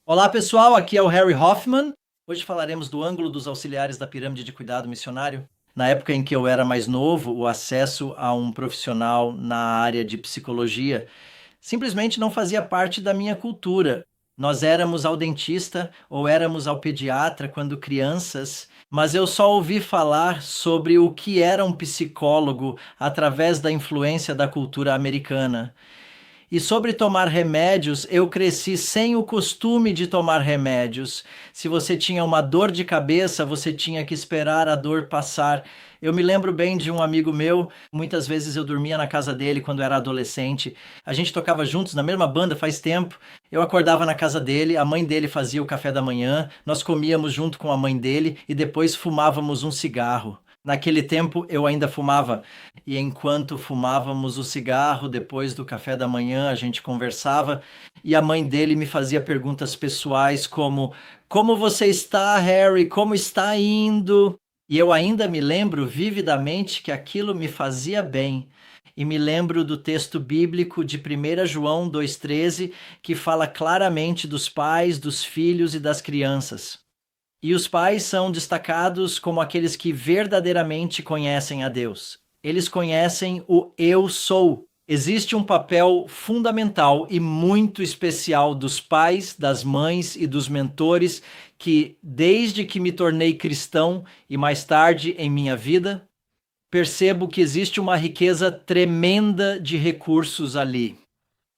Olá pessoal, aqui é o Harry Hoffman. Hoje falaremos do ângulo dos auxiliares da pirâmide de cuidado missionário. Na época em que eu era mais novo, o acesso a um profissional na área de psicologia simplesmente não fazia parte da minha cultura. Nós éramos ao dentista ou éramos ao pediatra quando crianças, mas eu só ouvi falar sobre o que era um psicólogo através da influência da cultura americana. E sobre tomar remédios, eu cresci sem o costume de tomar remédios. Se você tinha uma dor de cabeça, você tinha que esperar a dor passar. Eu me lembro bem de um amigo meu, muitas vezes eu dormia na casa dele quando era adolescente. A gente tocava juntos na mesma banda faz tempo. Eu acordava na casa dele, a mãe dele fazia o café da manhã, nós comíamos junto com a mãe dele e depois fumávamos um cigarro. Naquele tempo eu ainda fumava, e enquanto fumávamos o cigarro, depois do café da manhã, a gente conversava, e a mãe dele me fazia perguntas pessoais como: Como você está, Harry? Como está indo? E eu ainda me lembro vividamente que aquilo me fazia bem. E me lembro do texto bíblico de 1 João 2,13, que fala claramente dos pais, dos filhos e das crianças. E os pais são destacados como aqueles que verdadeiramente conhecem a Deus. Eles conhecem o eu sou. Existe um papel fundamental e muito especial dos pais, das mães e dos mentores que, desde que me tornei cristão e mais tarde em minha vida, percebo que existe uma riqueza tremenda de recursos ali.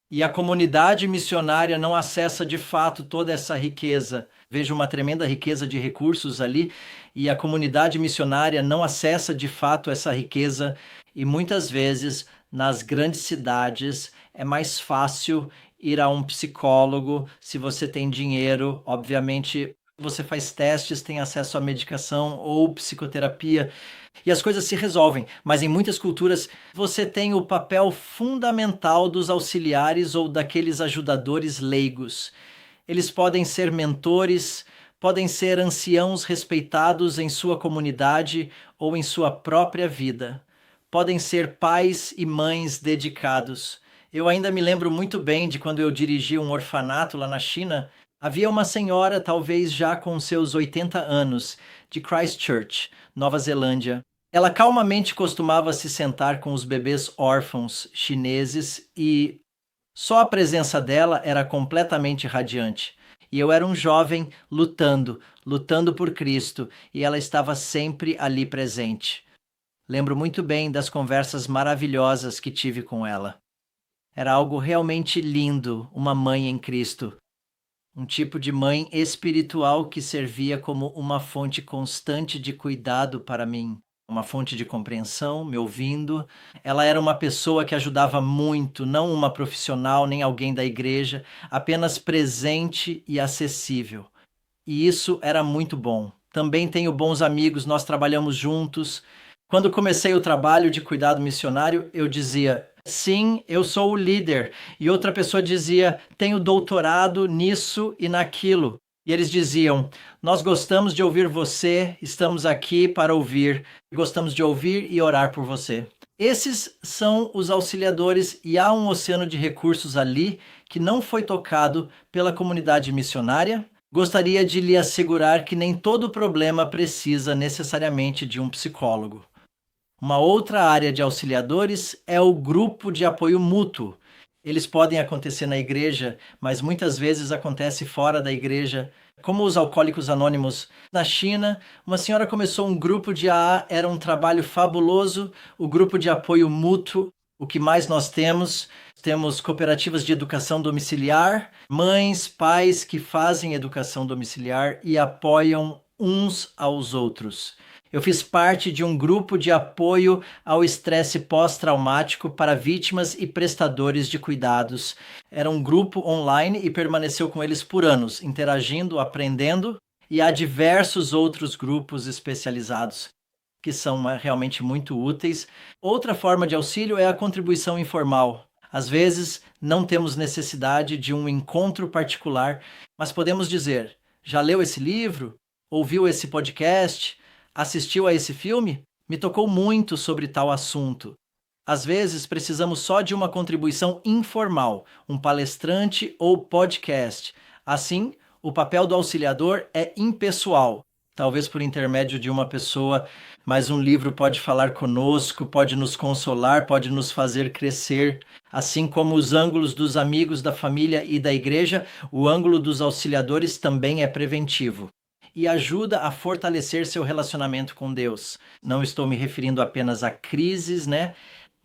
E a comunidade missionária não acessa de fato toda essa riqueza. Vejo uma tremenda riqueza de recursos ali, e a comunidade missionária não acessa de fato essa riqueza, e muitas vezes nas grandes cidades é mais fácil ir a um psicólogo se você tem dinheiro. Obviamente, você faz testes, tem acesso à medicação ou psicoterapia e as coisas se resolvem. Mas em muitas culturas você tem o papel fundamental dos auxiliares ou daqueles ajudadores leigos. Eles podem ser mentores, podem ser anciãos respeitados em sua comunidade ou em sua própria vida. Podem ser pais e mães dedicados. Eu ainda me lembro muito bem de quando eu dirigi um orfanato lá na China. Havia uma senhora, talvez já com seus 80 anos, de Christchurch, Nova Zelândia. Ela calmamente costumava se sentar com os bebês órfãos chineses e só a presença dela era completamente radiante. E eu era um jovem lutando por Cristo, e ela estava sempre ali presente. Lembro muito bem das conversas maravilhosas que tive com ela. Era algo realmente lindo, uma mãe em Cristo. Um tipo de mãe espiritual que servia como uma fonte constante de cuidado para mim, uma fonte de compreensão, me ouvindo. Ela era uma pessoa que ajudava muito, não uma profissional nem alguém da igreja, apenas presente e acessível. E isso era muito bom. Também tenho bons amigos, nós trabalhamos juntos. Quando comecei o trabalho de cuidado missionário, eu dizia: sim, eu sou o líder. E outra pessoa dizia: tenho doutorado nisso e naquilo. E eles diziam: nós gostamos de ouvir você, estamos aqui para ouvir, gostamos de ouvir e orar por você. Esses são os auxiliadores, e há um oceano de recursos ali que não foi tocado pela comunidade missionária. Gostaria de lhe assegurar que nem todo problema precisa necessariamente de um psicólogo. Uma outra área de auxiliadores é o grupo de apoio mútuo. Eles podem acontecer na igreja, mas muitas vezes acontece fora da igreja, como os alcoólicos anônimos. Na China, uma senhora começou um grupo de AA, era um trabalho fabuloso, o grupo de apoio mútuo. O que mais nós temos? Temos cooperativas de educação domiciliar, mães, pais que fazem educação domiciliar e apoiam uns aos outros. Eu fiz parte de um grupo de apoio ao estresse pós-traumático para vítimas e prestadores de cuidados. Era um grupo online e permaneceu com eles por anos, interagindo, aprendendo, e há diversos outros grupos especializados que são realmente muito úteis. Outra forma de auxílio é a contribuição informal. Às vezes, não temos necessidade de um encontro particular, mas podemos dizer: já leu esse livro? Ouviu esse podcast? Assistiu a esse filme? Me tocou muito sobre tal assunto. Às vezes, precisamos só de uma contribuição informal, um palestrante ou podcast. Assim, O papel do auxiliador é impessoal, talvez por intermédio de uma pessoa, mas um livro pode falar conosco, pode nos consolar, pode nos fazer crescer. Assim como os ângulos dos amigos, da família e da igreja, o ângulo dos auxiliadores também é preventivo e ajuda a fortalecer seu relacionamento com Deus. Não estou me referindo apenas a crises, né?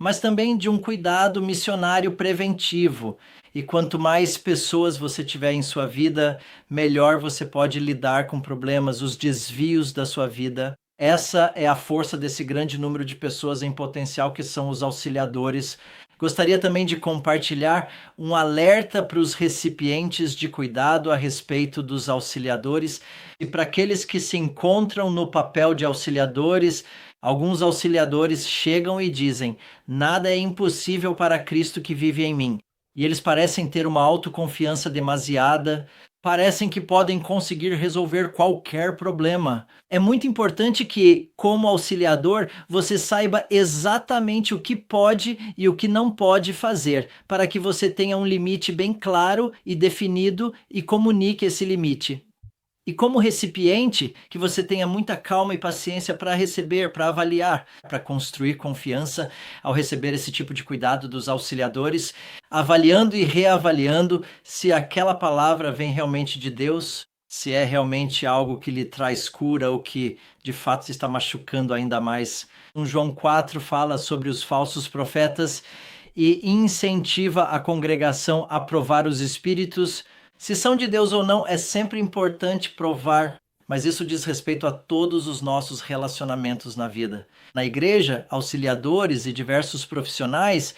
Mas também de um cuidado missionário preventivo. E quanto mais pessoas você tiver em sua vida, melhor você pode lidar com problemas, os desvios da sua vida. Essa é a força desse grande número de pessoas em potencial que são os auxiliadores. Gostaria também de compartilhar um alerta para os recipientes de cuidado a respeito dos auxiliadores e para aqueles que se encontram no papel de auxiliadores. Alguns auxiliadores chegam e dizem: nada é impossível para Cristo que vive em mim. E eles parecem ter uma autoconfiança demasiada, parecem que podem conseguir resolver qualquer problema. É muito importante que, como auxiliador, você saiba exatamente o que pode e o que não pode fazer, para que você tenha um limite bem claro e definido e comunique esse limite. E como recipiente, que você tenha muita calma e paciência para receber, para avaliar, para construir confiança ao receber esse tipo de cuidado dos auxiliadores, avaliando e reavaliando se aquela palavra vem realmente de Deus, se é realmente algo que lhe traz cura ou que de fato está machucando ainda mais. João 4 fala sobre os falsos profetas e incentiva a congregação a provar os espíritos. Se são de Deus ou não, é sempre importante provar, mas isso diz respeito a todos os nossos relacionamentos na vida. Na igreja, auxiliadores e diversos profissionais,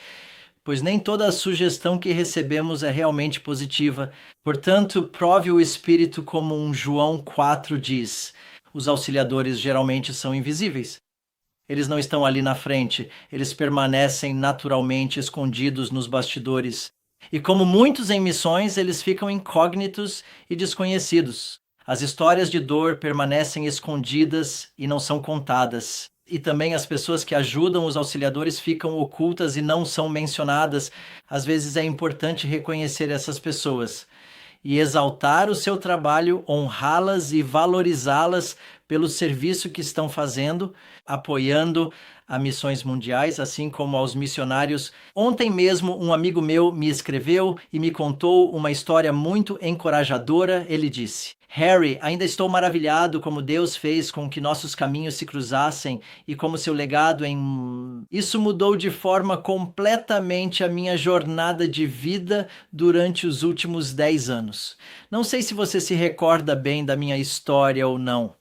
pois nem toda a sugestão que recebemos é realmente positiva. Portanto, prove o Espírito como João 4 diz. Os auxiliadores geralmente são invisíveis. Eles não estão ali na frente, eles permanecem naturalmente escondidos nos bastidores. E como muitos em missões, eles ficam incógnitos e desconhecidos. As histórias de dor permanecem escondidas e não são contadas. E também as pessoas que ajudam os auxiliadores ficam ocultas e não são mencionadas. Às vezes é importante reconhecer essas pessoas e exaltar o seu trabalho, honrá-las e valorizá-las pelo serviço que estão fazendo, apoiando a missões mundiais, assim como aos missionários. Ontem mesmo, um amigo meu me escreveu e me contou uma história muito encorajadora. Ele disse: Harry, ainda estou maravilhado como Deus fez com que nossos caminhos se cruzassem e como seu legado em... Isso mudou de forma completamente a minha jornada de vida durante os últimos 10 anos. Não sei se você se recorda bem da minha história ou não,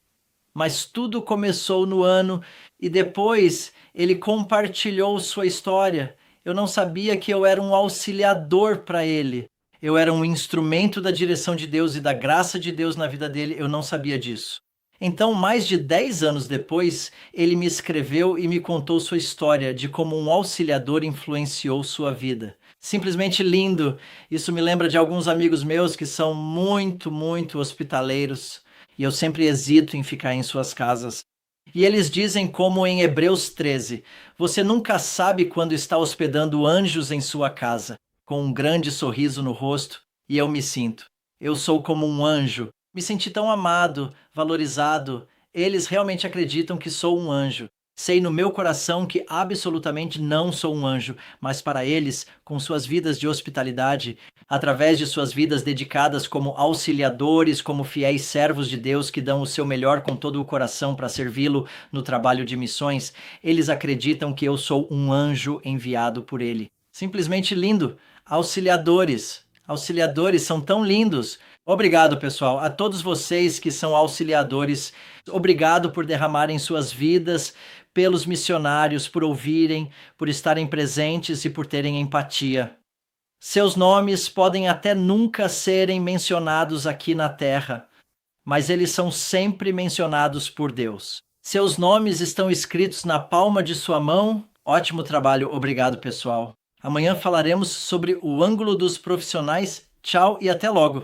mas tudo começou no ano e depois ele compartilhou sua história. Eu não sabia que eu era um auxiliador para ele. Eu era um instrumento da direção de Deus e da graça de Deus na vida dele. Eu não sabia disso. Então, mais de 10 anos depois, ele me escreveu e me contou sua história de como um auxiliador influenciou sua vida. Simplesmente lindo. Isso me lembra de alguns amigos meus que são muito, muito hospitaleiros. E eu sempre hesito em ficar em suas casas. E eles dizem como em Hebreus 13, você nunca sabe quando está hospedando anjos em sua casa, com um grande sorriso no rosto, e eu me sinto. Eu sou como um anjo. Me senti tão amado, valorizado. Eles realmente acreditam que sou um anjo. Sei no meu coração que absolutamente não sou um anjo, mas para eles, com suas vidas de hospitalidade, através de suas vidas dedicadas como auxiliadores, como fiéis servos de Deus que dão o seu melhor com todo o coração para servi-lo no trabalho de missões, eles acreditam que eu sou um anjo enviado por ele. Simplesmente lindo. Auxiliadores. Auxiliadores são tão lindos. Obrigado, pessoal, a todos vocês que são auxiliadores. Obrigado por derramarem suas vidas pelos missionários, por ouvirem, por estarem presentes e por terem empatia. Seus nomes podem até nunca serem mencionados aqui na Terra, mas eles são sempre mencionados por Deus. Seus nomes estão escritos na palma de sua mão. Ótimo trabalho, obrigado, pessoal. Amanhã falaremos sobre o ângulo dos profissionais. Tchau e até logo!